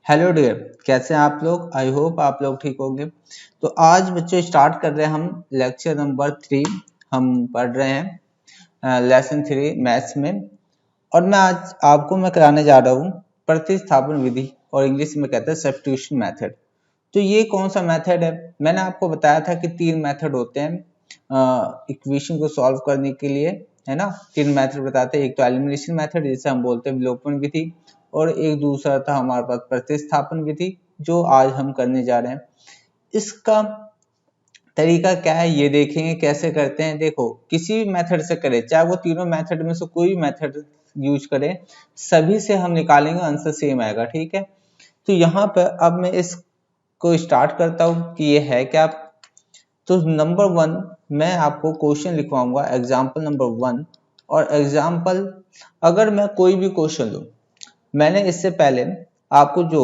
Hello dear, कैसे हैं आप लोग। आई होप आप लोग ठीक होंगे। तो आज बच्चों स्टार्ट कर रहे हैं हम लेक्चर नंबर 3। हम पढ़ रहे हैं लेसन 3 मैथ्स में। और मैं आज आपको कराने जा रहा हूँ प्रतिस्थापन विधि, और इंग्लिश में कहते हैं सब्स्टिट्यूशन मेथड। तो ये कौन सा मेथड है? मैंने आपको बताया था कि 3 मेथड होते हैं इक्वेशन को सॉल्व करने के लिए, है ना। 3 मेथड बताते हैं। एक तो एलिमिनेशन मेथड जिसे हम बोलते हैं विलोपन विधि, और एक दूसरा था हमारे पास प्रतिस्थापन विधि, जो आज हम करने जा रहे हैं। इसका तरीका क्या है ये देखेंगे कैसे करते हैं। देखो, किसी भी मेथड से करें, चाहे वो तीनों मेथड में से कोई भी मेथड यूज करें, सभी से हम निकालेंगे आंसर सेम आएगा। ठीक है, तो यहाँ पर अब मैं इसको स्टार्ट करता हूँ कि ये है क्या। तो नंबर 1 मैं आपको क्वेश्चन लिखवाऊंगा, एग्जाम्पल नंबर 1। और एग्जाम्पल अगर मैं कोई भी क्वेश्चन लूँ, मैंने इससे पहले आपको जो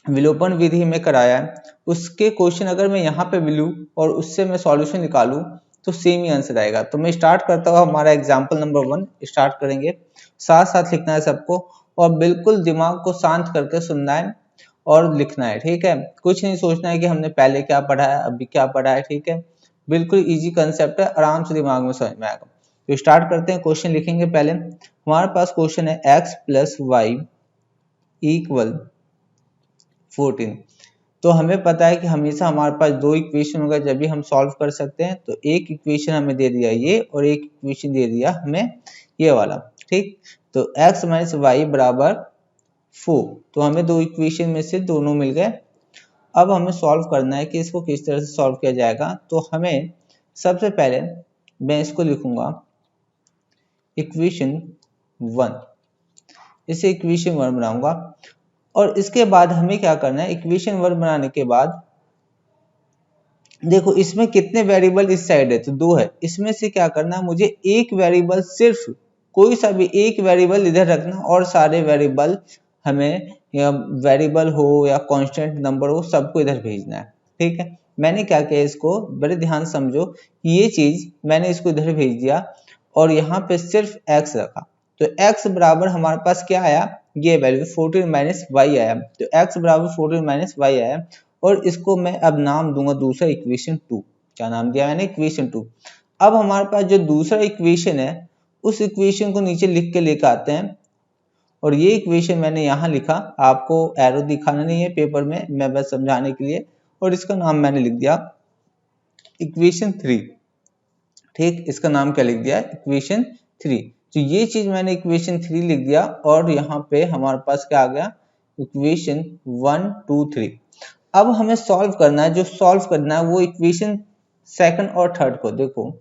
विलोपन विधि में कराया है उसके क्वेश्चन अगर मैं यहाँ पे लूँ और उससे मैं सॉल्यूशन निकालूं तो सेम ही आंसर आएगा। तो मैं स्टार्ट करता हूँ, हमारा एग्जाम्पल नंबर 1 स्टार्ट करेंगे। साथ साथ लिखना है सबको, और बिल्कुल दिमाग को शांत करके सुनना है और लिखना है। ठीक है, कुछ नहीं सोचना है कि हमने पहले क्या पढ़ा है अभी क्या पढ़ा है। ठीक है, बिल्कुल इजी कंसेप्ट है, आराम से दिमाग में समझ में आएगा। तो स्टार्ट करते हैं, क्वेश्चन लिखेंगे। पहले हमारे पास क्वेश्चन है x + y = 14। तो हमें पता है कि हमेशा हमारे पास दो इक्वेशन होगा जब भी हम सॉल्व कर सकते हैं। तो एक इक्वेशन हमें दे दिया ये, और एक इक्वेशन दे दिया हमें ये वाला। ठीक, तो x - y = 4। तो हमें दो इक्वेशन में से दोनों मिल गए। अब हमें सॉल्व करना है कि इसको किस तरह से सॉल्व किया जाएगा। तो हमें सबसे पहले मैं इसको लिखूंगा इक्वेशन 1, इसे इक्वेशन 1 बनाऊंगा। और इसके बाद हमें क्या करना है, इक्वेशन 1 बनाने के बाद देखो इसमें कितने वेरिएबल इस साइड है, तो 2 है। इसमें से क्या करना है, मुझे एक वेरिएबल, सिर्फ कोई सा भी एक वेरिएबल इधर रखना, और सारे वेरिएबल हमें, या वेरिएबल हो या कांस्टेंट नंबर हो, सबको इधर भेजना है। ठीक है, मैंने क्या किया, इसको बड़े ध्यान समझो, ये चीज मैंने इसको इधर भेज दिया और यहाँ पे सिर्फ x रखा। तो x बराबर हमारे पास क्या आया, ये वैल्यू 14 - y आया। तो x बराबर 14 - y आया, और इसको मैं अब नाम दूंगा दूसरा इक्वेशन 2। क्या नाम दिया मैंने, इक्वेशन 2। अब हमारे पास जो दूसरा इक्वेशन है उस इक्वेशन को नीचे लिख के लेकर आते हैं, और ये इक्वेशन मैंने यहाँ लिखा, आपको एरो दिखाना नहीं है पेपर में, मैं बस समझाने के लिए। और इसका नाम मैंने लिख दिया इक्वेशन 3। ठीक, इसका नाम क्या लिख दिया, इक्वेशन 3। तो ये चीज मैंने इक्वेशन 3 लिख दिया, और यहाँ पे हमारे पास क्या आ गया, इक्वेशन 1 2 3। अब हमें सॉल्व करना है, जो सॉल्व करना है वो इक्वेशन सेकंड और थर्ड को। देखो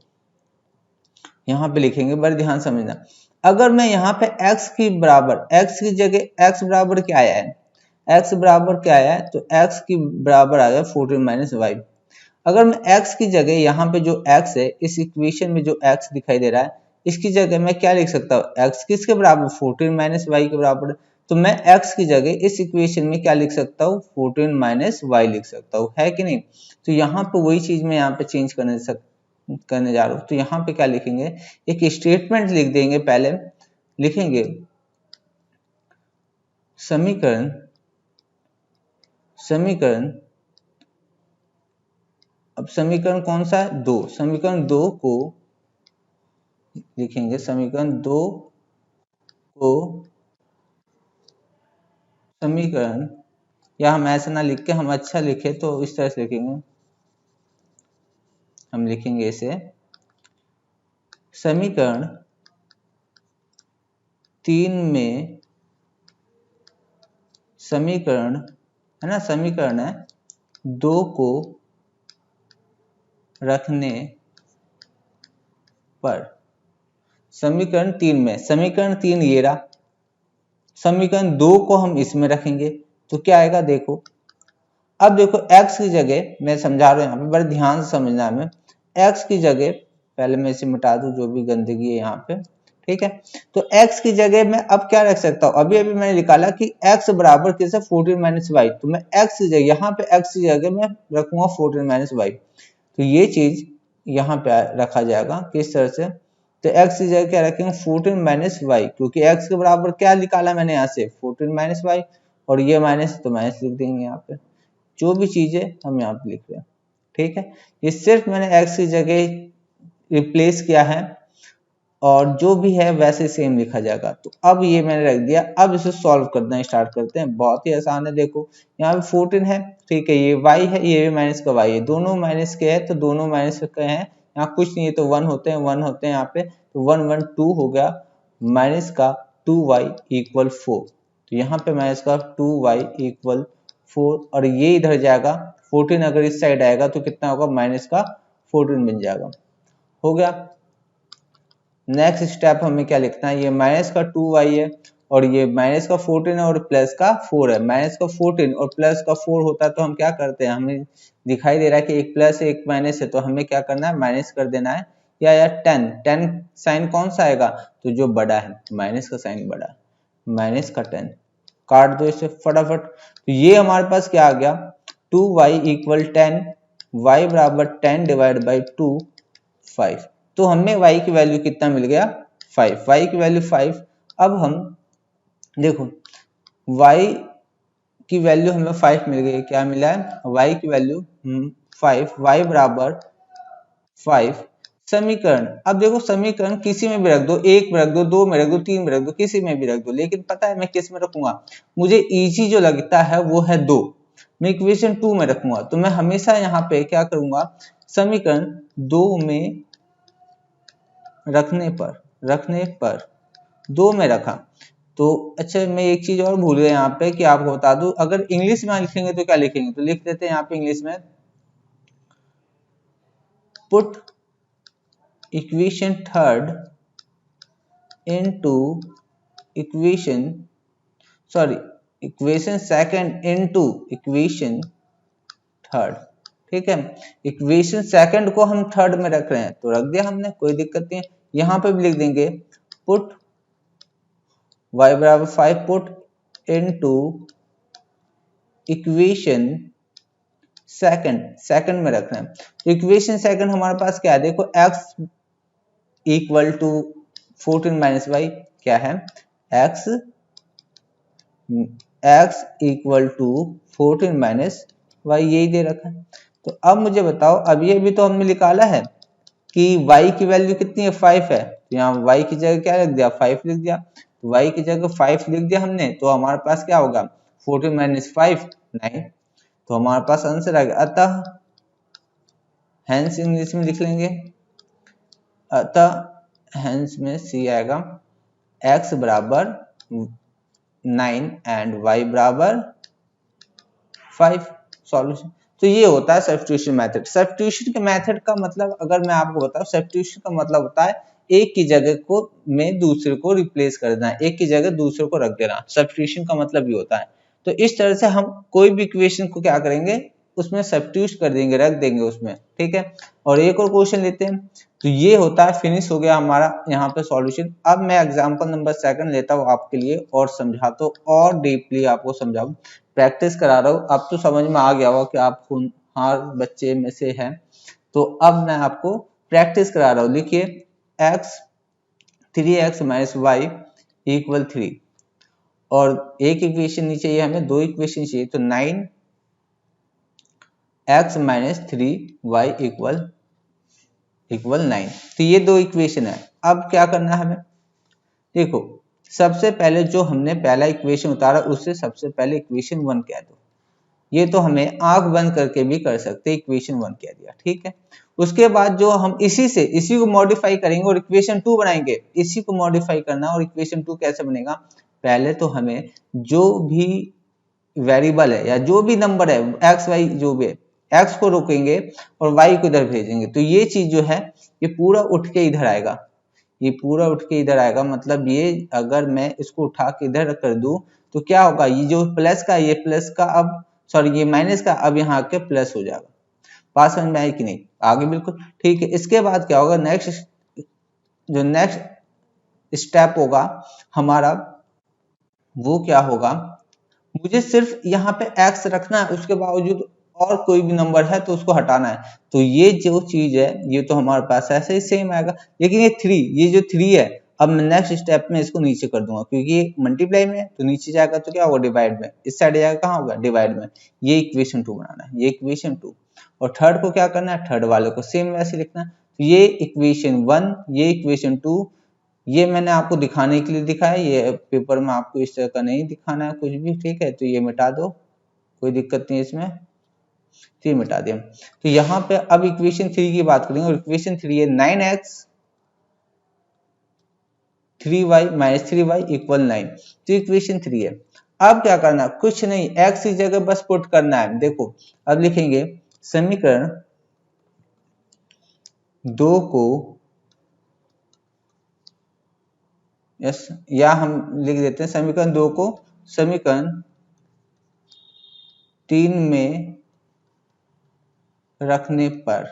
यहाँ पे लिखेंगे, बड़े ध्यान समझना। अगर मैं यहाँ पे x की बराबर, x की जगह x बराबर क्या आया है, x बराबर क्या आया है, तो x की बराबर आ गया 14 - y। अगर मैं x की जगह यहाँ पे जो x है, इस इक्वेशन में जो x दिखाई दे रहा है, इसकी जगह मैं क्या लिख सकता हूँ, x किसके बराबर, 14 - y के बराबर। तो मैं x की जगह इस इक्वेशन में क्या लिख सकता हूँ, 14 - y लिख सकता हूँ, है कि नहीं। तो यहाँ पे वही चीज मैं यहाँ पे चेंज करने जा रहा हूँ। तो यहाँ पे क्या लिखेंगे, एक स्टेटमेंट लिख देंगे। पहले लिखेंगे समीकरण अब समीकरण कौन सा है, 2। समीकरण 2 को लिखेंगे, समीकरण 2 को समीकरण, या हम ऐसा ना लिख के हम अच्छा लिखे तो इस तरह से लिखेंगे, हम लिखेंगे इसे समीकरण 3 में, समीकरण है ना, समीकरण है 2 को रखने पर, समीकरण 3 में, समीकरण 3 ये रहा, समीकरण 2 को हम इसमें रखेंगे तो क्या आएगा, देखो। अब देखो x की जगह, मैं समझा रहा हूं यहाँ पे, बड़े ध्यान से समझना है। x की जगह, पहले मैं इसे मिटा दूं जो भी गंदगी है यहाँ पे। ठीक है, तो x की जगह मैं अब क्या रख सकता हूँ, अभी मैंने निकाला कि x बराबर किसे, 14 - y। तो मैं x की जगह, यहाँ पे x की जगह मैं रखूंगा 14 - y। तो ये चीज यहाँ पे रखा जाएगा किस तरह से, तो x की जगह क्या रखेंगे, 14 - y, क्योंकि x के बराबर क्या निकाला मैंने यहाँ से, 14 - y। और ये माइनस तो माइनस लिख देंगे यहाँ पे, जो भी चीजें हम यहाँ पे लिख रहे हैं, ठीक है। ये सिर्फ मैंने x की जगह रिप्लेस किया है और जो भी है वैसे सेम लिखा जाएगा। तो अब ये मैंने रख दिया, अब इसे सॉल्व करना स्टार्ट करते हैं। बहुत ही आसान है, देखो यहाँ पे 14 है, ठीक है, ये y है, ये भी माइनस का y है, दोनों माइनस के है तो दोनों माइनस के हैं, यहाँ कुछ नहीं है तो 1 होते हैं, 1 होते हैं यहाँ पे, तो 1 1 2 हो गया, माइनस का 2y इक्वल 4, तो यहाँ पे माइनस का 2y इक्वल 4 और ये इधर जाएगा 14, अगर इस साइड आएगा तो कितना होगा, माइनस का 14 बन जाएगा, हो गया। नेक्स्ट स्टेप हमें क्या लिखना है, ये माइनस का 2y है और ये माइनस का 14 है और प्लस का 4 है, माइनस का 14 और प्लस का 4 होता है तो हम क्या करते हैं, हमें दिखाई दे रहा है कि एक प्लस है एक माइनस है, तो हमें क्या करना है, माइनस कर देना है, या 10 साइन कौन सा आएगा, तो जो बड़ा है, माइनस का साइन बड़ा, माइनस का 10, काट दो इसे फटाफट। तो ये हमारे पास क्या आ गया, 2y इक्वल 10, y बराबर 10 डिवाइड बाई 2 5, तो हमें y की वैल्यू कितना मिल गया, 5, y की वैल्यू 5। अब हम देखो y की वैल्यू हमें 5 मिल गई, क्या मिला है, y की वैल्यू 5, y बराबर 5, समीकरण, अब देखो समीकरण किसी में भी रख दो, एक में रख दो, दो में रख दो, तीन में रख दो, किसी में भी रख दो, लेकिन पता है मैं किस में रखूंगा, मुझे इजी जो लगता है वो है 2, मैं इक्वेशन 2 में रखूंगा, तो मैं हमेशा यहाँ पे क्या करूंगा, समीकरण 2 में रखने पर 2 में रखा। तो अच्छा मैं एक चीज और भूल गया यहाँ पे कि आपको बता दूं, अगर इंग्लिश में लिखेंगे तो क्या लिखेंगे, तो लिख देते हैं यहाँ पे इंग्लिश में, put equation third into equation second into equation third, ठीक है, इक्वेशन सेकंड को हम थर्ड में रख रहे हैं तो रख दिया हमने, कोई दिक्कत नहीं है। यहाँ पे भी लिख देंगे पुट y बराबर 5 पुट इनटू इक्वेशन सेकंड में रख रहे हैं, तो इक्वेशन सेकंड हमारे पास क्या है, देखो x equal to 14 minus y, क्या है, x equal to 14 minus y, यही दे रखा है। तो अब मुझे बताओ, अब ये भी तो हमने निकाला है कि y की वैल्यू कितनी है, 5 है, तो यहाँ y की जगह क्या लिख दिया, 5 लिख दिया, तो y की जगह 5 लिख दिया हमने, तो हमारे पास क्या होगा, 14 माइनस 5 9, तो हमारे पास आंसर आ गया। अतः हेंस इंग्लिश में लिख लेंगे, अतः हेंस में सी आएगा, x बराबर 9 एंड y बराबर 5, सॉल्यूशन। तो ये होता है सब्स्टिट्यूशन मेथड। सब्स्टिट्यूशन के मेथड का मतलब अगर मैं आपको बताऊं, सब्स्टिट्यूशन का मतलब होता है एक की जगह को में दूसरे को रिप्लेस कर देना, एक की जगह दूसरे को रख देना, सब्स्टिट्यूशन का मतलब ये होता है। तो इस तरह से हम कोई भी इक्वेशन को क्या करेंगे, उसमें सब्स्टिट्यूट कर देंगे, रख देंगे उसमें, ठीक है। और एक और क्वेश्चन लेते हैं, तो ये होता है, फिनिश हो गया हमारा यहाँ पे सॉल्यूशन। अब मैं एग्जांपल नंबर 2 लेता हूँ आपके लिए और समझाता हूँ, और डीपली आपको समझाऊं, प्रैक्टिस करा रहा हूँ। अब तो समझ में आ गया होगा कि आप हर बच्चे में से हैं, तो अब मैं आपको प्रैक्टिस करा रहा हूँ। लिखिए x 3x minus Y equal 3, और एक इक्वेशन नहीं चाहिए हमें, दो इक्वेशन चाहिए, तो 9x माइनस 3y इक्वल 9, तो ये दो इक्वेशन है। अब क्या करना है हमें, देखो सबसे पहले जो हमने पहला इक्वेशन उतारा उससे सबसे पहले इक्वेशन 1 कह दो, ये तो हमें आंख बंद करके भी कर सकते, इक्वेशन 1 कह दिया, ठीक है। उसके बाद जो हम इसी को मॉडिफाई करेंगे और इक्वेशन 2 बनाएंगे, इसी को मॉडिफाई करना। और इक्वेशन 2 कैसे बनेगा, पहले तो हमें जो भी वेरिएबल है या जो भी नंबर है एक्स वाई जो भी है, एक्स को रोकेंगे और वाई को इधर भेजेंगे, तो ये चीज जो है ये पूरा उठ के इधर आएगा, ये पूरा उठ के इधर आएगा। मतलब ये अगर मैं इसको उठा के इधर कर दूं तो क्या होगा, ये जो प्लस का, ये प्लस का अब सॉरी ये माइनस का अब यहाँ आके प्लस हो जाएगा। बात समझ में आई कि नहीं, आगे बिल्कुल ठीक है। इसके बाद क्या होगा, नेक्स्ट स्टेप होगा हमारा, वो क्या होगा, मुझे सिर्फ यहाँ पे x रखना है, उसके बावजूद और कोई भी नंबर है तो उसको हटाना है। तो ये जो चीज है ये तो हमारे पास ऐसे ही सेम आएगा, लेकिन ये 3, ये जो 3 है अब मैं नेक्स्ट स्टेप में इसको नीचे कर दूंगा, क्योंकि मल्टीप्लाई में है तो नीचे जाएगा तो क्या होगा, डिवाइड में, इस साइड जाएगा कहाँ होगा, डिवाइड में। ये इक्वेशन 2 बनाना है, ये इक्वेशन 2। और थर्ड को क्या करना है, थर्ड वाले को सेम वैसे लिखना है। तो ये इक्वेशन 1, ये इक्वेशन 2, ये मैंने आपको दिखाने के लिए दिखाया, ये पेपर में आपको इस तरह का नहीं दिखाना है कुछ भी, ठीक है। तो ये मिटा दो, कोई दिक्कत नहीं है इसमें, तो ये मिटा दिया। तो यहाँ पे अब इक्वेशन 3 की बात करेंगे, और इक्वेशन 3 है 9x 3y minus 3y equal 9। तो इक्वेशन 3 है। अब क्या करना, कुछ नहीं, x की जगह बस पुट करना है। देखो अब लिखेंगे समीकरण 2 को, यस, या हम लिख देते हैं समीकरण 2 को समीकरण 3 में रखने पर,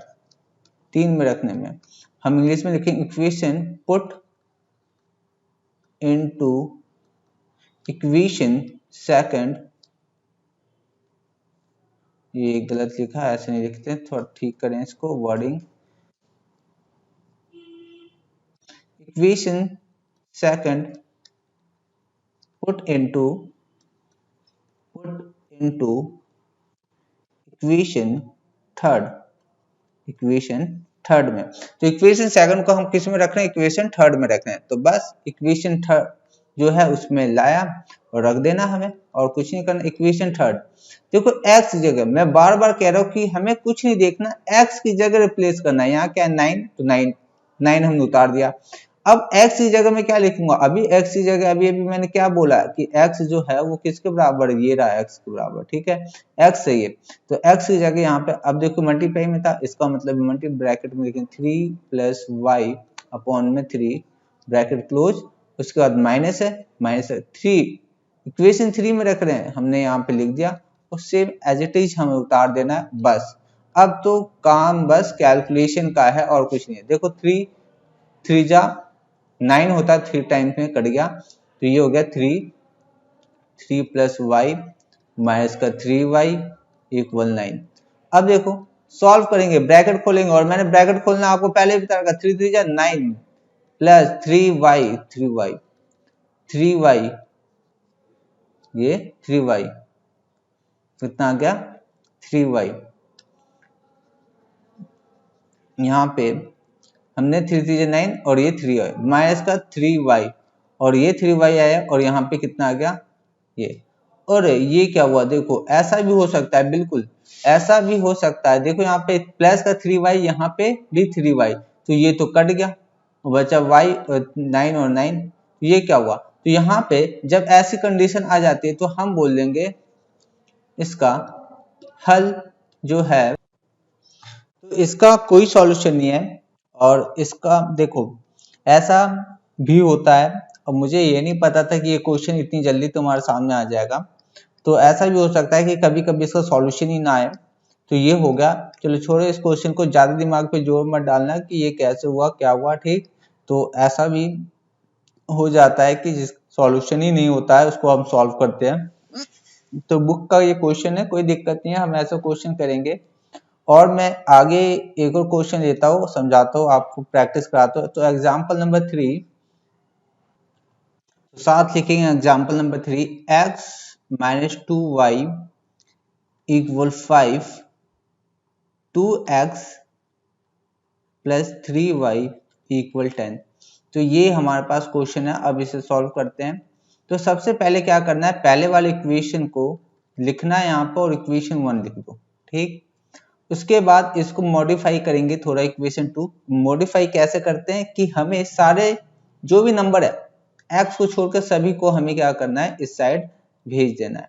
3 में रखने में हम इंग्लिश में लिखेंगे equation put into equation second. ये गलत लिखा है, ऐसे नहीं लिखते हैं, थोड़ा ठीक करें इसको wording. Equation second put into equation third, equation third में। तो इक्वेशन सेकंड को हम किस में रख रहे हैं, इक्वेशन थर्ड में रख रहे हैं। तो बस इक्वेशन थर्ड जो है उसमें लाया और रख देना हमें, और कुछ नहीं करना। इक्वेशन थर्ड, देखो x की जगह, मैं बार बार कह रहा हूँ कि हमें कुछ नहीं देखना, x की जगह रिप्लेस करना है। यहाँ क्या है 9, तो 9 हमने उतार दिया। अब x की जगह मैं क्या लिखूंगा, अभी x की जगह अभी मैंने क्या बोला कि x जो है वो किसके बराबर है, ये रहा x के बराबर, ठीक है, x सही है। तो x की जगह यहाँ पे अब देखो मल्टीप्लाई में था, इसका मतलब मल्टी ब्रैकेट में लिखें 3 प्लस वाई अपॉन में 3 ब्रैकेट क्लोज, उसके बाद माइनस है, माइनस 3, इक्वेशन 3 में रख रहे हैं, हमने यहाँ पे लिख दिया, और सेम एज इट इज हमें उतार देना है बस। अब तो काम बस कैलकुलेशन का है और कुछ नहीं है। देखो 3 जा 9 होता है, 3 टाइम्स में कट गया, तो ये हो गया 3 प्लस वाई माइनस का 3y इक्वल 9। अब देखो सॉल्व करेंगे, ब्रैकेट खोलेंगे, और मैंने ब्रैकेट खोलना आपको पहले भी बताया, 3 3 जा 9 प्लस 3y ये 3y कितना आ गया 3y। यहाँ पे हमने 3 3 जा 9 और ये 3y माइनस का 3y, और ये 3y आया, और यहाँ पे कितना आ गया ये। और ये क्या हुआ, देखो ऐसा भी हो सकता है, बिल्कुल ऐसा भी हो सकता है। देखो यहाँ पे प्लस का 3y, यहाँ पे भी 3y, तो ये तो कट गया, बचा y 9 और 9, ये क्या हुआ। तो यहाँ पे जब ऐसी कंडीशन आ जाती है तो हम बोल देंगे इसका हल जो है, तो इसका कोई सॉल्यूशन नहीं है। और इसका देखो ऐसा भी होता है, और मुझे ये नहीं पता था कि ये क्वेश्चन इतनी जल्दी तुम्हारे सामने आ जाएगा। तो ऐसा भी हो सकता है कि कभी कभी इसका सॉल्यूशन ही ना आए। तो ये हो गया, चलो छोड़ो इस क्वेश्चन को, ज्यादा दिमाग पे जोर मत डालना कि ये कैसे हुआ क्या हुआ, ठीक। तो ऐसा भी हो जाता है कि जिस सॉल्यूशन ही नहीं होता है उसको हम सॉल्व करते हैं। तो बुक का ये क्वेश्चन है, कोई दिक्कत नहीं है, हम ऐसा क्वेश्चन करेंगे। और मैं आगे एक और क्वेश्चन लेता हूँ, समझाता हूँ आपको, प्रैक्टिस कराता हूँ। तो एग्जाम्पल नंबर 3, साथ लिखेंगे example number 3, x minus 2y equal 5, 2x plus 3y equal 10। तो ये हमारे पास क्वेश्चन है, अब इसे सॉल्व करते हैं। तो सबसे पहले क्या करना है, पहले वाले इक्वेशन को लिखना है यहाँ पर, और इक्वेशन 1 लिख दो, ठीक। उसके बाद इसको मॉडिफाई करेंगे थोड़ा, इक्वेशन 2 मॉडिफाई कैसे करते हैं कि हमें सारे जो भी नंबर है x को छोड़कर सभी को हमें क्या करना है, इस साइड भेज देना है।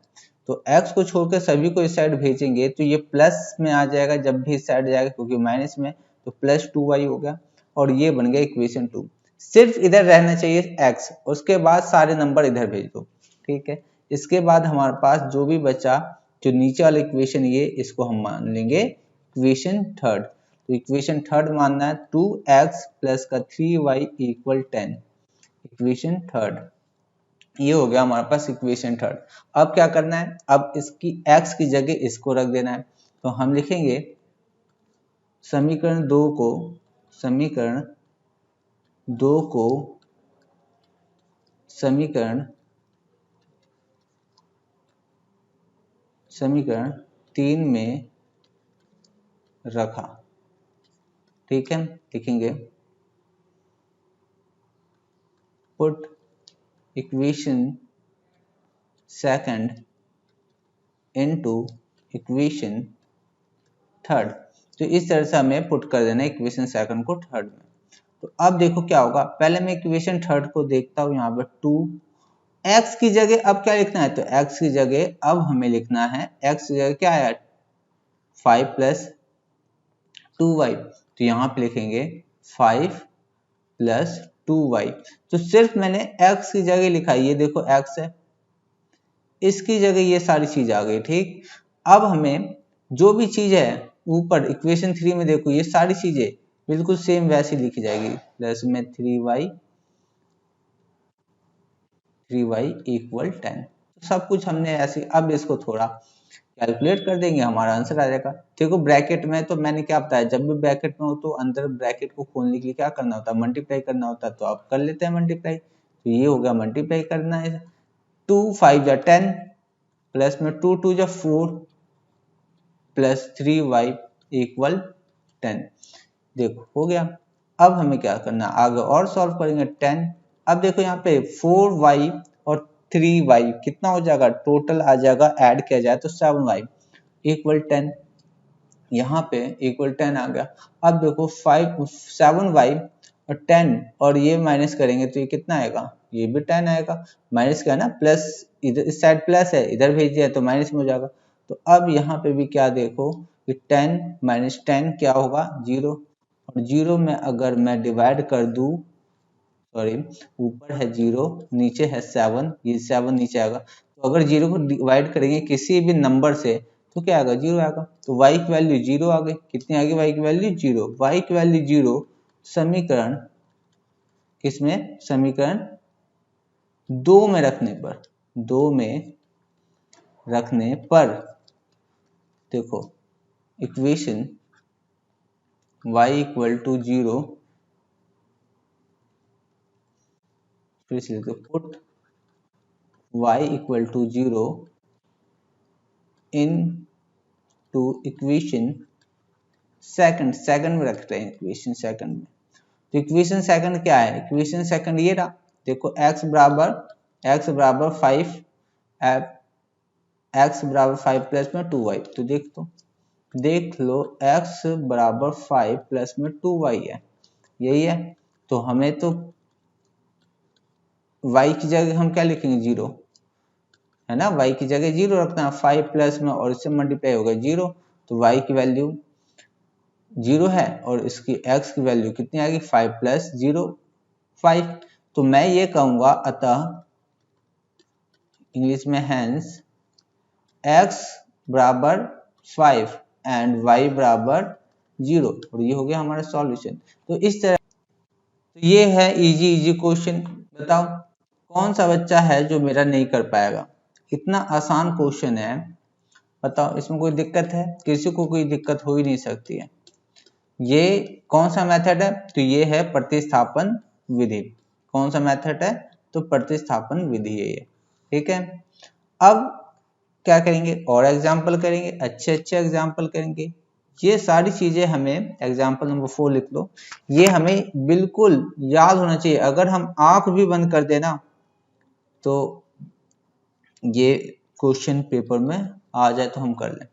तो x को छोड़कर सभी को इस साइड भेजेंगे तो ये प्लस में आ जाएगा जब भी इस साइड जाएगा, क्योंकि माइनस में, तो प्लस 2y हो गया, और ये बन गया इक्वेशन 2। सिर्फ इधर रहना चाहिए x, उसके बाद सारे नंबर इधर भेज दो, ठीक है। इसके बाद हमारे पास जो भी बचा, जो नीचे वाला इक्वेशन, ये इसको हम मान लेंगे इक्वेशन थर्ड। तो इक्वेशन थर्ड मानना है 2x प्लस का 3y इक्वल 10, इक्वेशन थर्ड। ये हो गया हमारे पास इक्वेशन थर्ड। अब क्या करना है, अब इसकी x की जगह इसको रख देना है। तो हम लिखेंगे समीकरण 2 को समीकरण 3 में रखा। ठीक है, लिखेंगे put equation second into equation third. तो इस तरह से हमें पुट कर देना इक्वेशन सेकंड को थर्ड में। तो अब देखो क्या होगा, पहले मैं इक्वेशन थर्ड को देखता हूं, यहाँ पर 2x की जगह अब क्या लिखना है, तो x की जगह अब हमें लिखना है, x की जगह क्या है 5 प्लस 2y, तो यहाँ पे लिखेंगे 5 प्लस 2y। तो सिर्फ मैंने x की जगह लिखा, ये देखो x है, इसकी जगह ये सारी चीज आ गई। ठीक, अब हमें जो भी चीज है ऊपर इक्वेशन 3 में देखो, ये सारी चीजें बिल्कुल सेम वैसी लिखी जाएगी, प्लस में 3y इक्वल 10। सब कुछ हमने ऐसे, अब इसको थोड़ा कैलकुलेट कर देंगे, हमारा आंसर आ जाएगा। देखो ब्रैकेट में तो मैंने क्या बताया, जब भी ब्रैकेट में हो तो अंदर ब्रैकेट को खोलने के लिए क्या करना होता है, मल्टीप्लाई करना होता है, तो आप कर लेते हैं मल्टीप्लाई। तो ये हो गया मल्टीप्लाई करना है, 2 5 जा 10 प्लस में 2 2 जा 4 प्लस 3y इक्वल 10। देखो हो गया। अब हमें क्या करना, आगे और सॉल्व करेंगे 10। अब देखो यहाँ पे 4y और 3y कितना हो जाएगा, टोटल आ जाएगा, ऐड किया जाए तो 7y इक्वल 10। यहाँ पे इक्वल 10 आ गया। अब देखो 7y और 10 और ये माइनस करेंगे तो ये कितना आएगा, ये भी 10 आएगा। माइनस क्या ना, प्लस इधर इस साइड प्लस है, इधर भेज दिया तो माइनस में हो जाएगा। तो अब यहाँ पे भी क्या देखो कि 10 माइनस 10 क्या होगा 0, और 0 में अगर मैं डिवाइड कर दूं, सॉरी ऊपर है 0 नीचे है 7, ये 7 नीचे आएगा, तो अगर 0 को डिवाइड करेंगे किसी भी नंबर से तो क्या आएगा 0 आएगा। तो y की वैल्यू 0 आ गई। कितनी आ गई y की वैल्यू 0, y की वैल्यू 0 समीकरण किसमें, समीकरण 2 में रखने पर, 2 में रखने पर देखो इक्वेशन y इक्वल टू 0, फिर से लिखो put y equal to 0 into equation second, second में रखते हैं इक्वेशन सेकंड में। तो इक्वेशन सेकंड क्या है, इक्वेशन सेकंड ये रहा, देखो x बराबर 5, x बराबर 5 प्लस में 2y। तो देख लो x बराबर 5 प्लस में 2y है, यही है। तो हमें तो y की जगह हम क्या लिखेंगे 0, है ना, y की जगह 0 रखना, 5 प्लस में और इससे मल्टीप्लाई होगा 0, तो y की वैल्यू 0 है और इसकी x की वैल्यू कितनी आएगी 5 प्लस 0 5। तो मैं ये कहूंगा अतः इंग्लिश में हैंस x बराबर 5 एंड y बराबर 0, और ये हो गया हमारा सॉल्यूशन। तो इस तरह, तो ये है इजी क्वेश्चन। बताओ कौन सा बच्चा है जो मेरा नहीं कर पाएगा, इतना आसान क्वेश्चन है, बताओ इसमें कोई दिक्कत है, किसी को कोई दिक्कत हो ही नहीं सकती है। ये कौन सा मेथड है, तो ये है प्रतिस्थापन विधि। कौन सा मेथड है, तो प्रतिस्थापन विधि है ये। ठीक है, अब क्या करेंगे, और एग्जाम्पल करेंगे, अच्छे एग्जाम्पल करेंगे। ये सारी चीजें हमें, एग्जाम्पल नंबर 4 लिख लो, ये हमें बिल्कुल याद होना चाहिए। अगर हम आंख भी बंद कर देना तो ये क्वेश्चन पेपर में आ जाए तो हम कर लें।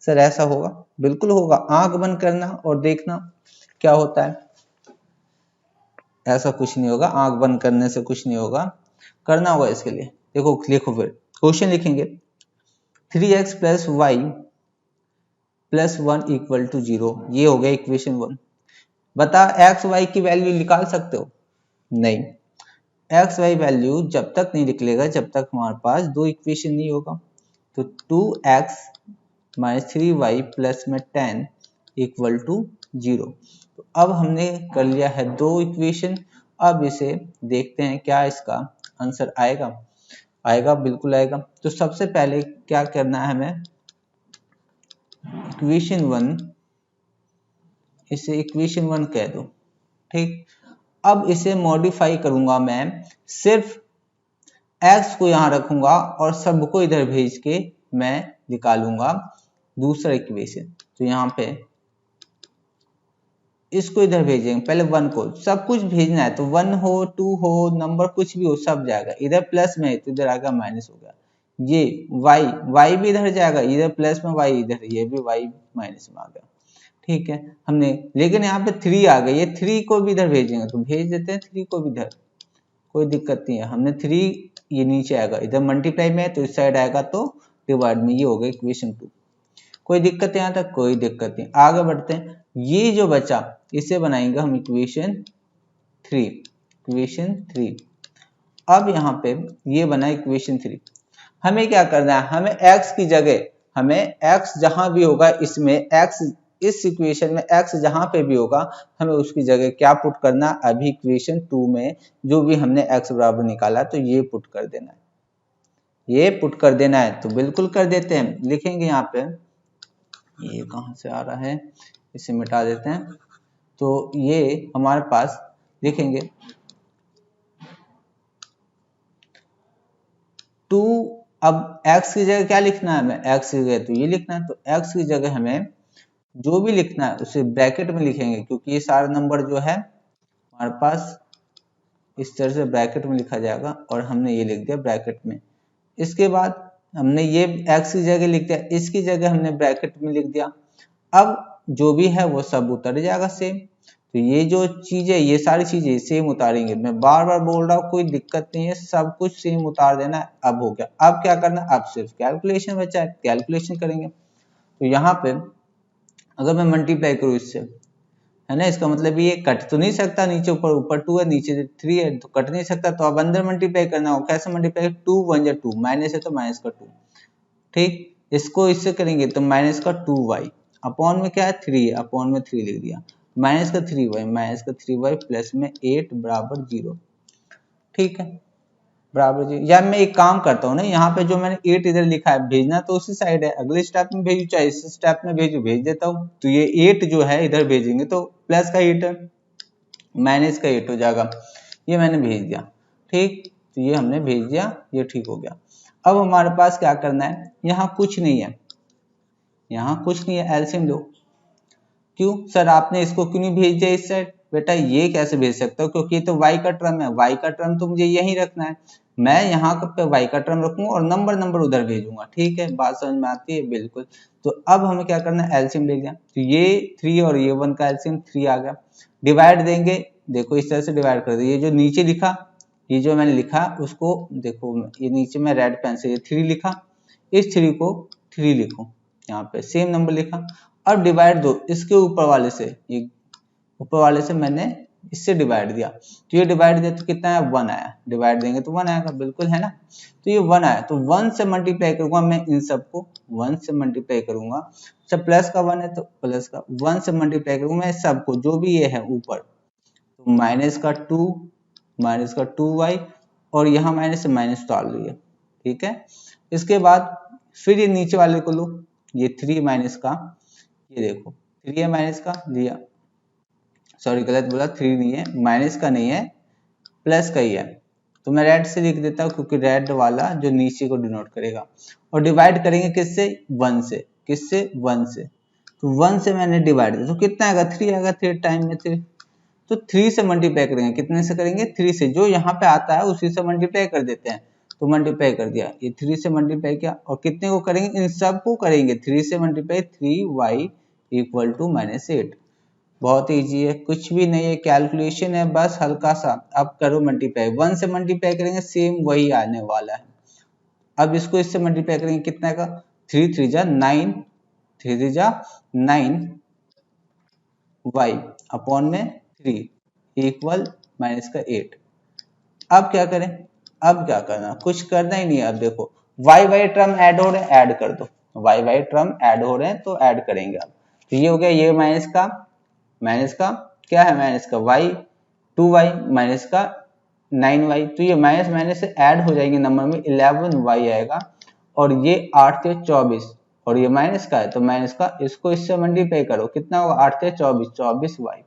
सर ऐसा होगा, बिल्कुल होगा, आंख बंद करना और देखना क्या होता है। ऐसा कुछ नहीं होगा, आंख बंद करने से कुछ नहीं होगा, करना होगा इसके लिए। देखो लिखो, फिर क्वेश्चन लिखेंगे 3x plus y plus 1 equal to 0, ये हो गया इक्वेशन 1। बता x y की वैल्यू निकाल सकते हो, नहीं, एक्स वाई वैल्यू जब तक नहीं निकलेगा जब तक हमारे पास दो इक्वेशन नहीं होगा। तो 2x माइनस 3y प्लस में 10 इक्वल टू 0। तो अब हमने कर लिया है दो इक्वेशन। अब इसे देखते हैं क्या इसका आंसर आएगा। आएगा, बिल्कुल आएगा। तो सबसे पहले क्या करना है हमें, इक्वेशन 1, इसे इक्वेशन 1 कह दो, ठीक। अब इसे मॉडिफाई करूंगा मैं सिर्फ x को यहाँ रखूंगा और सबको इधर भेज के मैं निकालूंगा दूसरा इक्वेशन। तो यहाँ पे इसको इधर भेजेंगे, पहले 1 को सब कुछ भेजना है, तो 1 हो 2 हो नंबर कुछ भी हो सब जाएगा, इधर प्लस में है तो इधर आएगा माइनस हो गया। ये y भी इधर जाएगा, इधर प्लस में y इधर, ये भी y माइनस में आ गया। ठीक है, हमने लेकिन यहाँ पे 3 आ गया, ये 3 को भी इधर भेजेंगे तो भेज देते हैं 3 को भी इधर, कोई दिक्कत नहीं है। हमने 3 ये नीचे आएगा, इधर मल्टीप्लाई में है तो इस साइड आएगा तो डिवाइड में, ये हो गया इक्वेशन 2। कोई दिक्कत यहाँ तक? कोई दिक्कत नहीं। आगे बढ़ते हैं, ये जो बचा इसे बनाएंगे हम इक्वेशन 3। इक्वेशन 3, अब यहाँ पे ये बना इक्वेशन 3। हमें क्या करना है, हमें x की जगह, हमें x जहां भी होगा इसमें, x इस इक्वेशन में x जहां पे भी होगा हमें उसकी जगह क्या पुट करना, अभी इक्वेशन 2 में जो भी हमने x बराबर निकाला तो ये पुट कर देना है, ये पुट कर देना है। तो बिल्कुल कर देते हैं, लिखेंगे यहाँ पे, ये कहां से आ रहा है, इसे मिटा देते हैं। तो ये हमारे पास लिखेंगे 2, अब x की जगह क्या लिखना है हमें, x की जगह तो ये लिखना है, तो x की जगह हमें जो भी लिखना है उसे ब्रैकेट में लिखेंगे, क्योंकि ये सारा नंबर जो है हमारे पास इस तरह से ब्रैकेट में लिखा जाएगा, और हमने ये लिख दिया ब्रैकेट में। इसके बाद हमने ये x की जगह लिख दिया, इसकी जगह हमने ब्रैकेट में लिख दिया। अब जो भी है वो सब उतर जाएगा सेम। तो ये जो चीजें, ये सारी चीजें सेम उतारेंगे, मैं बार बार बोल रहा हूँ, कोई दिक्कत नहीं है, सब कुछ सेम उतार देना है। अब हो गया, अब क्या करना है, अब सिर्फ कैलकुलेशन बचा है, कैलकुलेशन करेंगे। तो यहाँ पे अगर मैं मल्टीप्लाई करूँ इससे, है ना, इसका मतलब ये कट तो नहीं सकता, नीचे ऊपर, ऊपर 2 है नीचे 3 है तो कट नहीं सकता, तो अब अंदर मल्टीप्लाई करना हो, कैसे मल्टीप्लाई, 2 1 जा 2, माइनस है तो माइनस का 2, ठीक, इसको इससे करेंगे तो माइनस का 2y, अपॉन में क्या है 3 है, अपॉन में 3 लिख दिया, माइनस का 3y, माइनस का 3y प्लस में 8 बराबर 0। ठीक है, बराबर 0। या मैं एक काम करता हूँ ना, यहाँ पे जो मैंने 8 इधर लिखा है, भेजना तो उसी साइड है, अगले स्टेप में भेजू चाहे इस स्टेप में भेजू, भेज देता हूँ। तो ये 8 जो है इधर भेजेंगे तो प्लस का 8 है, माइनस का 8 हो जाएगा, ये मैंने भेज दिया। ठीक, तो ये हमने भेज दिया, ये ठीक हो गया। अब हमारे पास क्या करना है, यहाँ कुछ नहीं है, यहाँ कुछ नहीं है, एलसीएम लो। क्यों सर आपने इसको क्यों नहीं भेज दिया इस साइड, बेटा ये कैसे भेज सकता हूँ, क्योंकि ये तो y का टर्म है, y का टर्म तो मुझे यही रखना है, मैं यहाँ पे y का टर्म रखूंगा और नंबर उधर भेजूंगा। ठीक है, बात समझ में आती है, बिल्कुल। तो अब हमें क्या करना है, एलसीएम ले लिया, तो ये 3 और ये 1 का एलसीएम 3 आ गया। डिवाइड देंगे, देखो इस तरह से डिवाइड कर दे, ये जो नीचे लिखा, ये जो मैंने लिखा उसको देखो, ये नीचे में रेड पेन से ये 3 लिखा, इस 3 को 3 लिखो, यहाँ पे सेम नंबर लिखा। अब डिवाइड दो इसके ऊपर वाले से, ये ऊपर वाले से मैंने इससे डिवाइड दिया, तो ये डिवाइड दिया तो कितना है, 1 आया, डिवाइड देंगे तो 1 आएगा, बिल्कुल है ना। तो ये 1 आया, तो 1 से मल्टीप्लाई करूंगा मैं इन सबको, 1 से मल्टीप्लाई करूंगा, अच्छा प्लस का 1 है तो प्लस का 1 से मल्टीप्लाई करूंगा मैं सबको, जो भी ये है ऊपर, तो माइनस का 2, माइनस का 2y, और यहाँ माइनस से माइनस डाल दिया। ठीक है, इसके बाद फिर ये नीचे वाले को लो, ये 3 माइनस का, ये देखो 3 है माइनस का लिया, सॉरी गलत बोला, 3 नहीं है, माइनस का नहीं है, प्लस का ही है, तो मैं रेड से लिख देता हूँ, क्योंकि रेड वाला जो नीचे को डिनोट करेगा। और डिवाइड करेंगे किससे, 1 से, किससे, 1 से, तो 1 से मैंने डिवाइड दिया तो कितना आएगा, 3 आएगा, 3 टाइम में 3, तो 3 से मल्टीप्लाई करेंगे, कितने से करेंगे, 3 से, जो यहाँ पे आता है उसी से मल्टीप्लाई कर देते हैं, तो मल्टीप्लाई कर दिया, ये 3 से मल्टीप्लाई किया, और कितने को करेंगे, इन सब को करेंगे, 3 से मल्टीप्लाई, 3y इक्वल टू -8। बहुत इजी है, कुछ भी नहीं है, कैलकुलेशन है बस हल्का सा। अब करो मल्टीप्लाई, 1 से मल्टीप्लाई करेंगे सेम वही आने वाला है। अब इसको इससे मल्टीप्लाई करेंगे, कितना का, 3 3 जा 9, 3 3 जा 9 y अपॉन में 3 इक्वल माइनस का 8। अब क्या करें, अब क्या करना, कुछ करना ही नहीं है। अब देखो y टर्म ऐड हो रहे हैं, ऐड कर दो, y टर्म ऐड हो रहे हैं तो ऐड करेंगे। अब तो ये हो गया, ये माइनस का क्या है, माइनस का y, 2y माइनस का 9y, तो ये माइनस माइनस से ऐड हो जाएंगे, नंबर में 11y आएगा, और ये 8 से 24, और ये माइनस का है तो माइनस का, इसको इससे मल्टीप्लाई करो, कितना होगा, 8 से 24, 24y,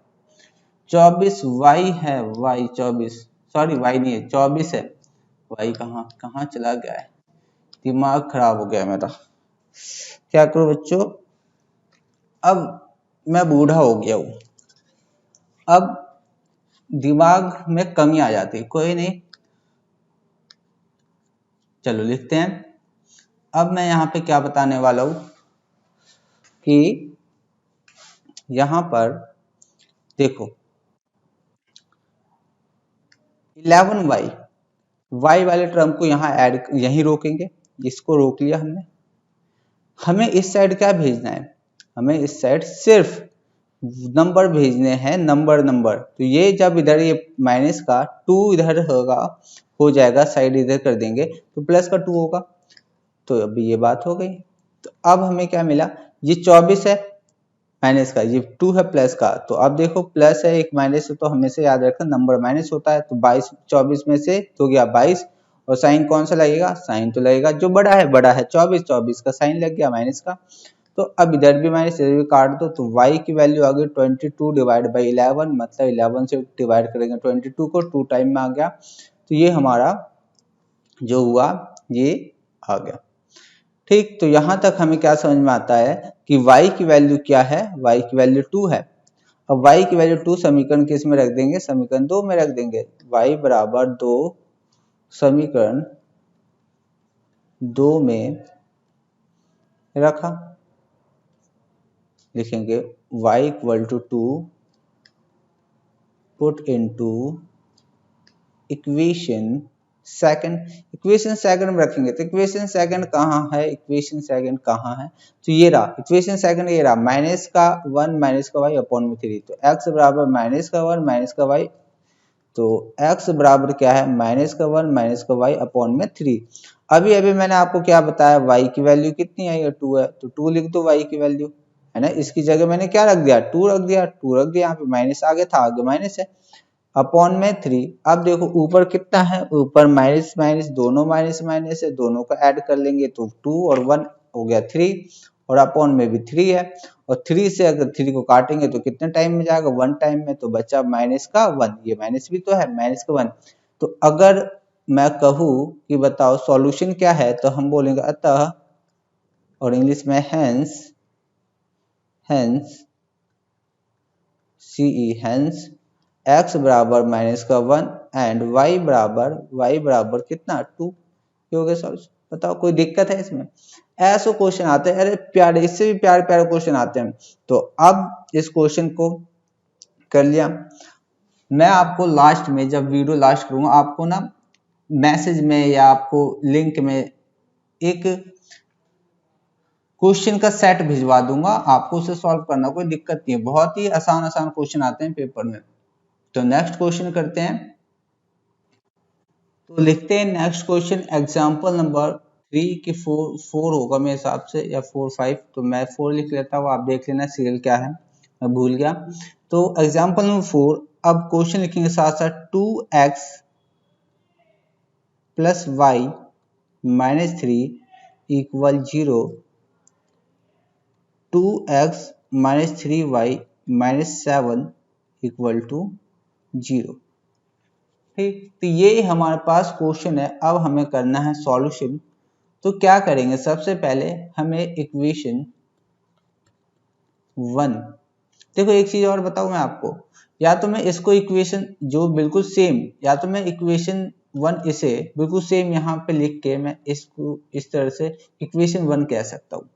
24y है, y 24, सॉरी y नहीं है 24 है, वाई कहाँ कहाँ चला गया है, दिमाग खराब हो गया मेरा, क्या करूं बच्चों। अब मैं बूढ़ा हो गया हूं, अब दिमाग में कमी आ जाती है, कोई नहीं, चलो लिखते हैं। अब मैं यहाँ पे क्या बताने वाला हूं कि यहाँ पर देखो 11y, y वाले टर्म को यहाँ ऐड यहीं रोकेंगे, इसको रोक लिया हमने। हमें इस साइड क्या भेजना है, हमें इस साइड सिर्फ नंबर भेजने हैं, नंबर। तो ये जब इधर ये माइनस का 2 इधर होगा, हो जाएगा, साइड इधर कर देंगे तो प्लस का 2 होगा। तो अभी ये बात हो गई। तो अब हमें क्या मिला, ये 24 है माइनस का, ये 2 है प्लस का। तो अब देखो प्लस है एक माइनस है, तो हमेशा याद रखना नंबर माइनस होता है। तो 22 24 में से तो गया 22, और साइन कौन सा लगेगा, साइन तो लगेगा जो बड़ा है 24 का साइन लग गया माइनस का। तो अब इधर भी माइनस इधर भी काट दो, तो y की वैल्यू आ गई 22 डिवाइड बाई 11, मतलब 11 से डिवाइड करेंगे 22 को, 2 टाइम में आ गया। तो ये हमारा जो हुआ ये आ गया। ठीक, तो यहां तक हमें क्या समझ में आता है कि y की वैल्यू क्या है, y की वैल्यू 2 है। अब y की वैल्यू 2 समीकरण किस में रख देंगे, समीकरण 2 में रख देंगे। y बराबर 2 समीकरण 2 में रखा, लिखेंगे y equal to 2 put into equation second में रखेंगे। तो इक्वेशन सेकंड कहाँ है, इक्वेशन सेकंड कहाँ है, तो ये रहा इक्वेशन सेकंड, ये रहा माइनस का 1 माइनस का वाई अपॉन में 3। तो x बराबर माइनस का 1 माइनस का वाई, तो x बराबर क्या है, माइनस का 1 माइनस का वाई अपॉन में 3। अभी मैंने आपको क्या बताया, y की वैल्यू कितनी है, 2 है, तो 2 लिख दो y की वैल्यू, है ना। इसकी जगह मैंने क्या रख दिया, 2 रख दिया, यहाँ पे माइनस आगे था, आगे माइनस है, अपॉन में 3। अब देखो ऊपर कितना है, ऊपर माइनस माइनस दोनों माइनस माइनस है, दोनों को ऐड कर लेंगे तो 2 और 1 हो गया 3, और अपॉन में भी 3 है, और 3 से अगर 3 को काटेंगे तो कितने टाइम में जाएगा, 1 टाइम में, तो बचा माइनस का 1, ये माइनस भी तो है, माइनस का 1। तो अगर मैं कहूँ कि बताओ सॉल्यूशन क्या है, तो हम बोलेंगे अतः, और इंग्लिश में हेंस हेंस x बराबर माइनस का 1 एंड y बराबर कितना 2। ये हो गया सॉल्यूशन। बताओ कोई दिक्कत है इसमें, ऐसे क्वेश्चन आते हैं, अरे प्यारे, इससे भी प्यारे प्यारे क्वेश्चन आते हैं। तो अब इस क्वेश्चन को कर लिया। मैं आपको लास्ट में जब वीडियो लास्ट करूंगा, आपको ना मैसेज में या आपको लिंक में एक क्वेश्चन का सेट भिजवा दूंगा, आपको उसे सॉल्व करना, कोई दिक्कत नहीं है, बहुत ही आसान क्वेश्चन आते हैं पेपर में। तो नेक्स्ट क्वेश्चन करते हैं, तो लिखते हैं नेक्स्ट क्वेश्चन एग्जांपल नंबर 3 की 4 होगा मेरे हिसाब से, या 4-5, तो मैं 4 लिख लेता हूँ, आप देख लेना सीरियल क्या है, मैं भूल गया। तो एग्जांपल नंबर 4, अब क्वेश्चन लिखेंगे साथ साथ 2x plus y minus 3 equal 0, 2x minus 3y minus 7 equal to 0। ठीक, तो ये हमारे पास क्वेश्चन है। अब हमें करना है सॉल्यूशन। तो क्या करेंगे, सबसे पहले हमें इक्वेशन 1, देखो एक चीज और बताऊं मैं आपको, या तो मैं इसको इक्वेशन जो बिल्कुल सेम, या तो मैं इक्वेशन 1 इसे बिल्कुल सेम यहाँ पे लिख के मैं इसको इस तरह से इक्वेशन 1 कह सकता हूँ,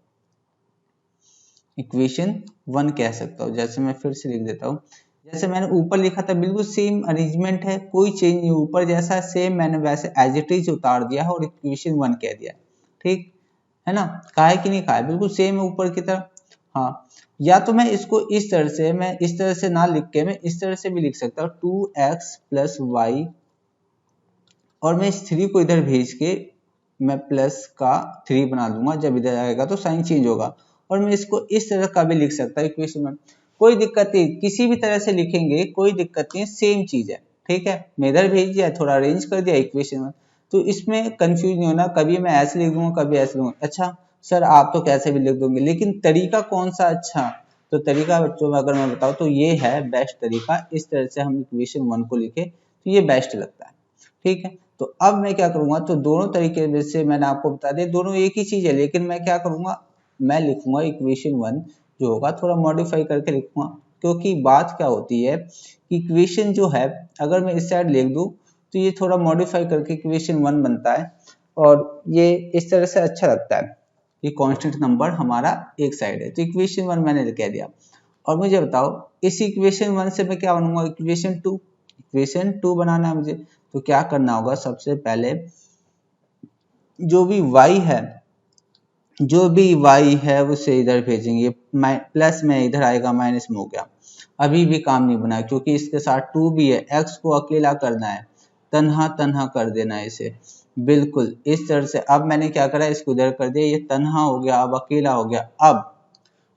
इक्वेशन 1 कह सकता हूँ। जैसे मैं फिर से लिख देता हूँ, जैसे मैंने ऊपर लिखा था बिल्कुल सेम अरेंजमेंट है, कोई चेंज नहीं, ऊपर जैसा सेम मैंने वैसे एज इट इज उतार दिया है और इक्वेशन 1 कह दिया। ठीक है ना, कहा है कि नहीं कहा है, बिल्कुल सेम है ऊपर की तरफ। हाँ, या तो मैं इसको इस तरह से, मैं इस तरह से ना लिख के मैं इस तरह से भी लिख सकता हूँ 2x प्लस वाई, और मैं इस 3 को इधर भेज के मैं प्लस का 3 बना दूंगा, जब इधर आएगा तो साइन चेंज होगा। और मैं इसको इस तरह का भी लिख सकता हूँ इक्वेशन 1, कोई दिक्कत नहीं, किसी भी तरह से लिखेंगे कोई दिक्कत नहीं, सेम चीज है। ठीक है, मैं इधर भेज दिया, थोड़ा अरेंज कर दिया इक्वेशन 1, तो इसमें कंफ्यूज नहीं होना, कभी मैं ऐसे लिख दूंगा कभी ऐसे लिखूंगा। अच्छा सर आप तो कैसे भी लिख दोगे, लेकिन तरीका कौन सा अच्छा, तो तरीका बच्चों में अगर मैं बताऊं तो ये है बेस्ट तरीका, इस तरह से हम इक्वेशन 1 को लिखे तो ये बेस्ट लगता है। ठीक है, तो अब मैं क्या करूंगा, तो दोनों तरीके में से मैंने आपको बता दिया, दोनों एक ही चीज है, लेकिन मैं क्या करूंगा, मैं लिखूंगा इक्वेशन 1 जो होगा थोड़ा मॉडिफाई करके लिखूंगा, क्योंकि बात क्या होती है कि इक्वेशन जो है अगर मैं इस साइड लिख दूं तो ये थोड़ा मॉडिफाई करके इक्वेशन 1 बनता है और ये इस तरह से अच्छा लगता है कि कांस्टेंट नंबर हमारा एक साइड है। तो इक्वेशन 1 मैंने कह दिया। और मुझे बताओ इस इक्वेशन 1 से मैं क्या बनूंगा, इक्वेशन 2। इक्वेशन 2 बनाना है मुझे, तो क्या करना होगा, सबसे पहले जो भी y है उसे इधर भेजेंगे, प्लस में इधर आएगा, माइनस में हो गया। अभी भी काम नहीं बना क्योंकि इसके साथ 2 भी है, x को अकेला करना है, तन्हा तन्हा कर देना है इसे, बिल्कुल इस तरह से। अब मैंने क्या करा, इसको इधर कर दिया, ये तन्हा हो गया, अब अकेला हो गया। अब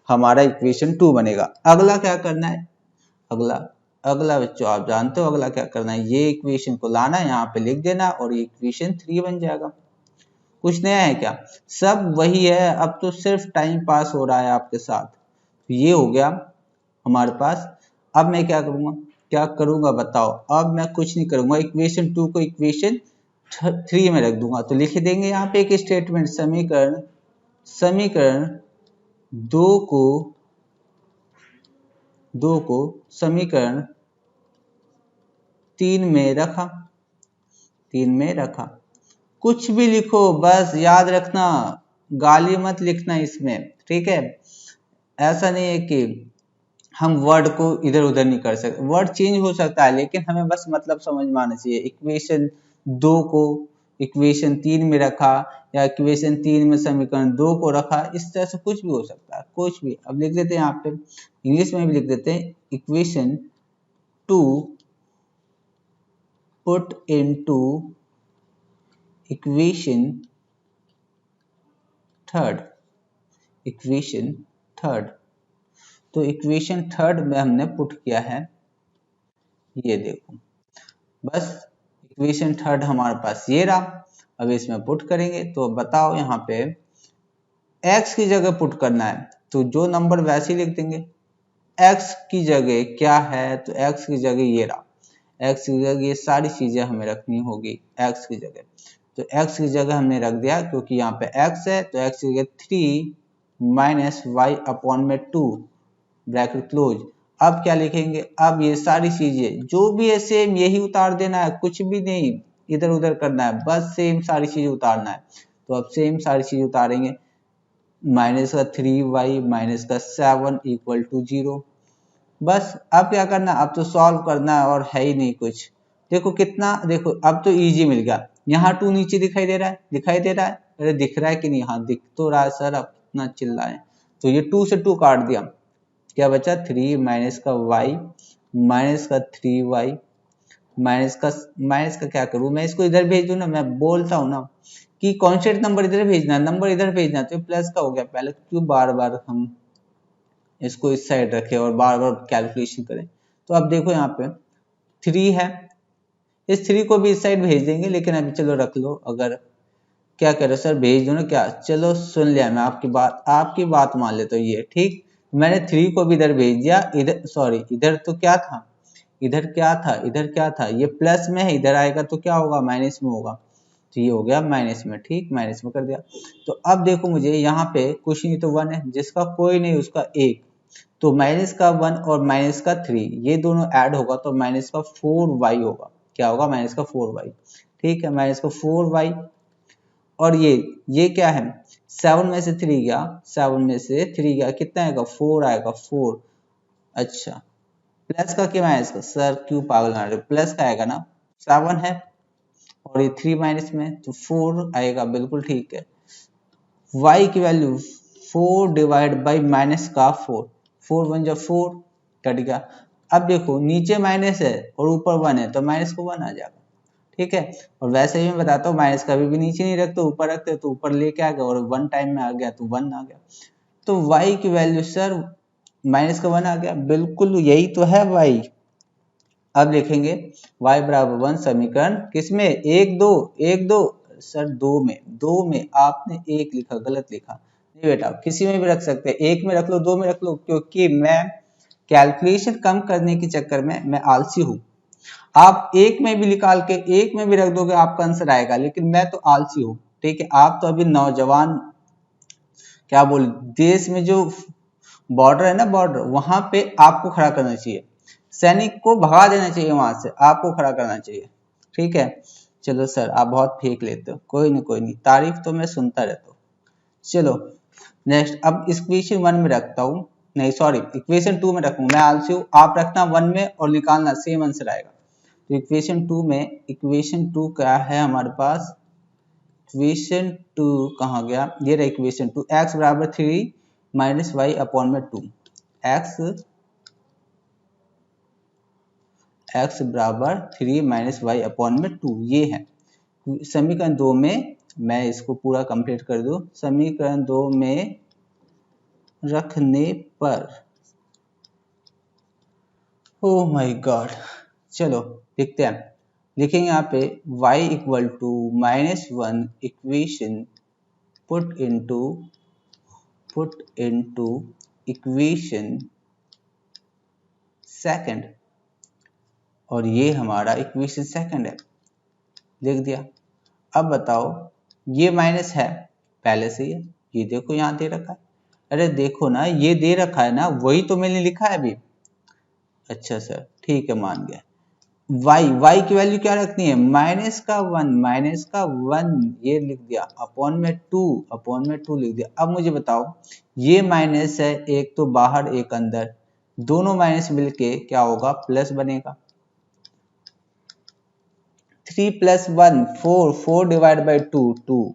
हमारा इक्वेशन 2 बनेगा। अगला क्या करना है, अगला बच्चों आप जानते हो अगला क्या करना है, ये इक्वेशन को लाना है, यहाँ पे लिख देना और ये इक्वेशन 3 बन जाएगा। कुछ नया है क्या, सब वही है, अब तो सिर्फ टाइम पास हो रहा है आपके साथ। तो ये हो गया हमारे पास। अब मैं क्या करूंगा बताओ, अब मैं कुछ नहीं करूंगा, इक्वेशन 2 को इक्वेशन 3 में रख दूंगा। तो लिख देंगे यहाँ पे एक स्टेटमेंट, समीकरण 2 को समीकरण 3 में रखा। कुछ भी लिखो, बस याद रखना गाली मत लिखना इसमें, ठीक है। ऐसा नहीं है कि हम वर्ड को इधर उधर नहीं कर सकते, वर्ड चेंज हो सकता है, लेकिन हमें बस मतलब समझ में आना चाहिए। इक्वेशन 2 को इक्वेशन 3 में रखा या इक्वेशन 3 में समीकरण 2 को रखा, इस तरह से कुछ भी हो सकता है, कुछ भी। अब लिख देते हैं यहाँ पे, इंग्लिश में भी लिख देते हैं, equation 2 put into equation third. तो इक्वेशन 3 में हमने पुट किया है, ये देखो, बस इक्वेशन 3 हमारे पास ये रहा। अब इसमें पुट करेंगे, तो बताओ यहाँ पे x की जगह पुट करना है, तो जो नंबर वैसे ही लिख देंगे। x की जगह क्या है, तो x की जगह ये रहा, x की जगह ये सारी चीजें हमें रखनी होगी x की जगह। तो x की जगह हमने रख दिया, क्योंकि यहाँ पे x है, तो x की जगह 3 माइनस वाई अपॉन में 2 ब्रैकेट क्लोज। अब क्या लिखेंगे, अब ये सारी चीजें जो भी है सेम यही उतार देना है, कुछ भी नहीं इधर उधर करना है, बस सेम सारी चीजें उतारना है। तो अब सेम सारी चीजें उतारेंगे, माइनस का 3y माइनस का 7 इक्वल टू 0। बस अब क्या करना, अब तो सॉल्व करना है और है ही नहीं कुछ। देखो कितना, देखो अब तो इजी मिल गया। यहाँ 2 नीचे दिखाई दे रहा है, अरे दिख रहा है कि नहीं, हाँ दिख तो रहा है सर, अब कितना चिल्लाएं। तो ये 2 से 2 काट दिया, क्या बचा 3 माइनस का y माइनस का 3y माइनस का क्या करूं, मैं इसको इधर भेज दूं ना, मैं बोलता हूं ना कि कांस्टेंट नंबर इधर भेजना, तो प्लस का हो गया, पहले क्यों बार बार हम इसको इस साइड रखें और बार बार कैलकुलेशन करें। तो अब देखो यहाँ पे 3 है, इस 3 को भी इस साइड भेज देंगे, लेकिन अभी चलो रख लो। अगर क्या कह रहे सर भेज दो ना, क्या, चलो सुन लिया मैं आपकी बात मान लेता हूँ, ये ठीक। मैंने 3 को भी इधर भेज दिया, इधर सॉरी, इधर तो क्या था, इधर क्या था, ये प्लस में है, इधर आएगा तो क्या होगा, माइनस में होगा। तो ये हो गया माइनस में, ठीक, माइनस में कर दिया। तो अब देखो मुझे यहाँ पे कुछ नहीं तो 1 है, जिसका कोई नहीं उसका 1, तो माइनस का 1 और माइनस का 3 ये दोनों ऐड होगा तो माइनस का 4y होगा। क्या होगा, माइनस का 4y, ठीक है, माइनस का 4y। और ये क्या है, 7 में से 3 गया, कितना आएगा, 4 आएगा, 4। अच्छा, प्लस का क्या माइनस का, सर क्यों पागल बना रहे, प्लस का आएगा ना, 7 है और ये 3 माइनस में, तो 4 आएगा, बिल्कुल ठीक है। y की वैल्यू 4 डिवाइड बाई माइनस का 4, 4 1 जा 4, कट गया। अब देखो नीचे माइनस है और ऊपर 1 है, तो माइनस को 1 आ जाएगा, ठीक है। और वैसे ही मैं बताता हूँ, माइनस कभी भी नीचे नहीं रखते, ऊपर रखते, तो ऊपर लेके आ गया और 1 टाइम में आ गया तो 1 आ गया। तो y की वैल्यू सर माइनस का 1 आ गया, बिल्कुल यही तो है y। अब लिखेंगे y बराबर 1 समीकरण किसमें, 1 2 सर 2 में आपने 1 लिखा, गलत लिखा, नहीं बेटा किसी में भी रख सकते हैं, 1 में रख लो, 2 में रख लो, क्योंकि मैं कैलकुलेशन कम करने के चक्कर में मैं आलसी हूँ, आप एक में भी निकाल के एक में भी रख दोगे आपका आंसर आएगा, लेकिन मैं तो आलसी हूँ, ठीक है। आप तो अभी नौजवान, क्या बोल, देश में जो बॉर्डर है ना, बॉर्डर, वहां पे आपको खड़ा करना चाहिए, सैनिक को भगा देना चाहिए, वहां से आपको खड़ा करना चाहिए, ठीक है। चलो सर, आप बहुत फेंक लेते हो, कोई नहीं कोई नहीं, तारीफ तो मैं सुनता रहता हूँ। चलो नेक्स्ट, अब इक्वेशन 1 में रखता हूँ, नहीं सॉरी, इक्वेशन 2 में रखूंगा, मैं आलसी हूँ, आप रखना 1 में और निकालना, सेम आंसर आएगा। तो इक्वेशन 2 में, इक्वेशन 2 क्या है हमारे पास, इक्वेशन 2 कहाँ गया, ये रहा इक्वेशन 2, एक्स बराबर 3 माइनस वाई अपॉन में 2, एक्स बराबर 3 माइनस वाई अपॉन में 2, ये है समीकरण 2 में। मैं इसको पूरा कंप्लीट कर दूं, समीकरण 2 में रखने पर, ओह माय गॉड, चलो लिखते हैं, लिखेंगे यहाँ पे y equal to -1 equation put into equation second, और ये हमारा इक्वेशन सेकंड है, लिख दिया। अब बताओ, ये माइनस है पहले से ही है, ये देखो यहाँ दे रखा है, अरे देखो ना, ये दे रखा है ना, वही तो मैंने लिखा है अभी। अच्छा सर ठीक है, मान गया। y की वैल्यू क्या रखनी है, माइनस का वन, ये लिख दिया, अपॉन में 2 लिख दिया। अब मुझे बताओ, ये माइनस है, एक तो बाहर एक अंदर, दोनों माइनस मिलके क्या होगा, प्लस बनेगा। 3 + 1 4 डिवाइड बाई 2,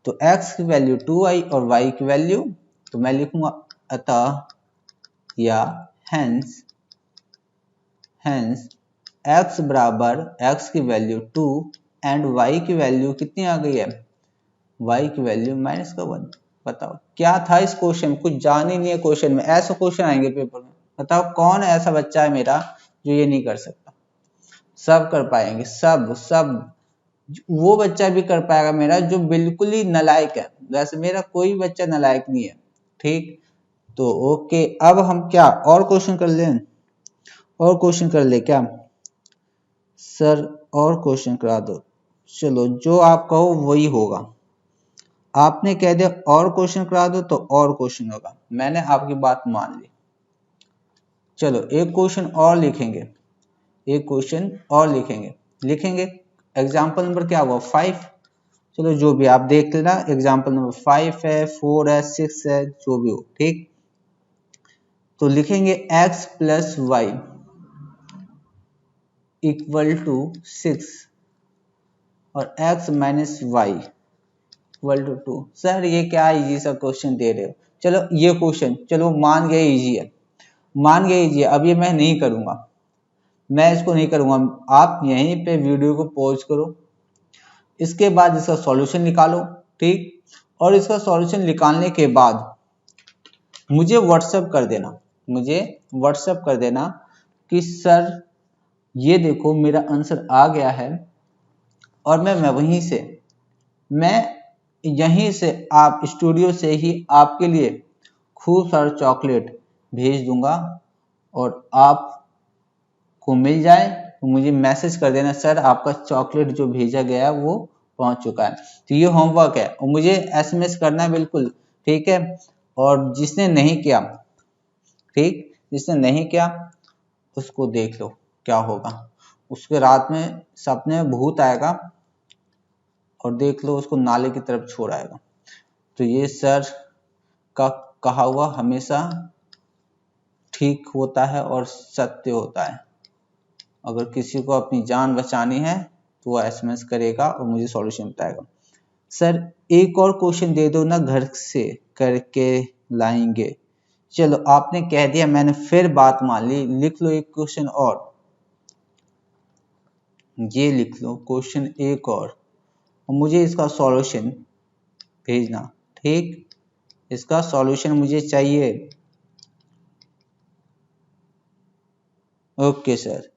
तो x की वैल्यू 2i और y की वैल्यू, तो मैं लिखूंगा अतः या हेंस x बराबर, x की वैल्यू 2 एंड y की वैल्यू कितनी आ गई है, y की वैल्यू -1। बताओ क्या था इस क्वेश्चन में, कुछ जान ही नहीं है क्वेश्चन में, ऐसे क्वेश्चन आएंगे पेपर में। बताओ कौन ऐसा बच्चा है मेरा जो ये नहीं कर सकता, सब कर पाएंगे, सब वो बच्चा भी कर पाएगा मेरा जो बिल्कुल ही नालायक है, वैसे मेरा कोई बच्चा नालायक नहीं है, ठीक। तो ओके, अब हम क्या और क्वेश्चन कर लें, और क्वेश्चन कर ले क्या सर, और क्वेश्चन करा दो, चलो जो आप कहो वही होगा, आपने कह दिया और क्वेश्चन करा दो तो और क्वेश्चन होगा, मैंने आपकी बात मान ली। चलो एक क्वेश्चन और लिखेंगे, एक क्वेश्चन और लिखेंगे एग्जाम्पल नंबर क्या हुआ, 5, चलो जो भी आप देख लेना, एग्जाम्पल नंबर 5 है, 4 है, 6 है, जो भी हो, ठीक। तो लिखेंगे x + y इक्वल टू 6 और x - y equal to 2। Sir ये क्या इजी सा क्वेश्चन दे रहे हो, चलो ये क्वेश्चन, चलो मान गए इजी है, मान गए इजी है, अब ये मैं नहीं करूंगा, मैं इसको नहीं करूंगा, आप यहीं पे वीडियो को पॉज करो, इसके बाद इसका सॉल्यूशन निकालो, ठीक। और इसका सॉल्यूशन निकालने के बाद मुझे व्हाट्सएप कर देना कि सर ये देखो मेरा आंसर आ गया है, और मैं यहीं से आप स्टूडियो से ही आपके लिए खूब सारा चॉकलेट भेज दूंगा, और आपको मिल जाए तो मुझे मैसेज कर देना, सर आपका चॉकलेट जो भेजा गया है वो पहुंच चुका है। तो ये होमवर्क है, और मुझे एसएमएस करना है बिल्कुल, ठीक है। और जिसने नहीं किया, ठीक, जिसने नहीं किया उसको देख लो क्या होगा, उसके रात में सपने में भूत आएगा, और देख लो उसको नाले की तरफ छोड़ आएगा। तो ये सर का कहा हुआ हमेशा ठीक होता है और सत्य होता है, अगर किसी को अपनी जान बचानी है तो वो एसएमएस करेगा और मुझे सॉल्यूशन बताएगा। सर एक और क्वेश्चन दे दो ना, घर से करके लाएंगे। चलो आपने कह दिया, मैंने फिर बात मान ली, लिख लो एक क्वेश्चन और, ये लिख लो क्वेश्चन एक और मुझे इसका सॉल्यूशन भेजना, ठीक, इसका सॉल्यूशन मुझे चाहिए। ओके सर,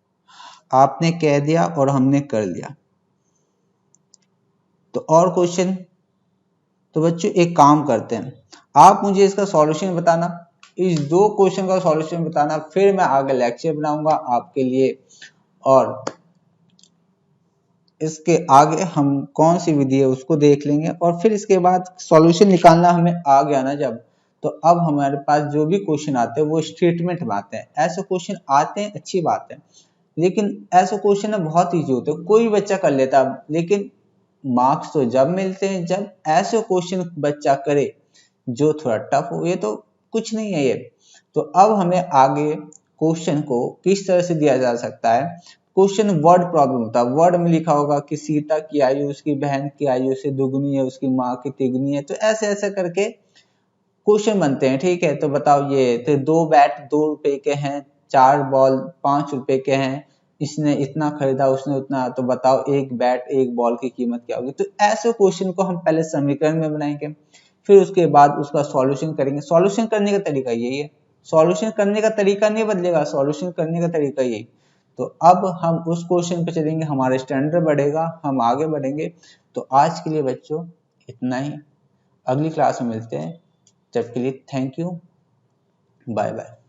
आपने कह दिया और हमने कर लिया, तो और क्वेश्चन, तो बच्चों एक काम करते हैं, आप मुझे इसका सॉल्यूशन बताना, इस 2 क्वेश्चन का सॉल्यूशन बताना, फिर मैं आगे लेक्चर बनाऊंगा आपके लिए, और इसके आगे हम कौन सी विधि है उसको देख लेंगे, और फिर इसके बाद सॉल्यूशन निकालना हमें आ गया ना जब, तो अब हमारे पास जो भी क्वेश्चन आते हैं वो स्टेटमेंट में आते हैं। ऐसे क्वेश्चन आते हैं, अच्छी बात है, लेकिन ऐसे क्वेश्चन बहुत ईजी होते हैं, कोई बच्चा कर लेता है, लेकिन मार्क्स तो जब मिलते हैं जब ऐसे क्वेश्चन बच्चा करे जो थोड़ा टफ हो। ये तो कुछ नहीं है ये। तो अब हमें आगे क्वेश्चन को किस तरह से दिया जा सकता है। क्वेश्चन वर्ड प्रॉब्लम होता है, वर्ड में लिखा होगा कि सीता की आयु उसकी बहन की आयु से दुगनी है, उसकी माँ की तिगनी है, तो ऐसे ऐसे करके क्वेश्चन बनते हैं। ठीक है, तो बताओ ये तो 2 बैट 2 रुपए के हैं, 4 बॉल 5 रुपए के हैं, इसने इतना खरीदा उसने उतना, तो बताओ एक बैट एक बॉल की कीमत क्या होगी। तो ऐसे क्वेश्चन को हम पहले समीकरण में बनाएंगे, फिर उसके बाद उसका सॉल्यूशन करेंगे। सॉल्यूशन करने का तरीका यही है, सॉल्यूशन करने का तरीका नहीं बदलेगा, सॉल्यूशन करने का तरीका यही। तो अब हम उस क्वेश्चन पे चलेंगे, हमारा स्टैंडर्ड बढ़ेगा, हम आगे बढ़ेंगे। तो आज के लिए बच्चों इतना ही, अगली क्लास में मिलते हैं, तब के लिए थैंक यू, बाय बाय।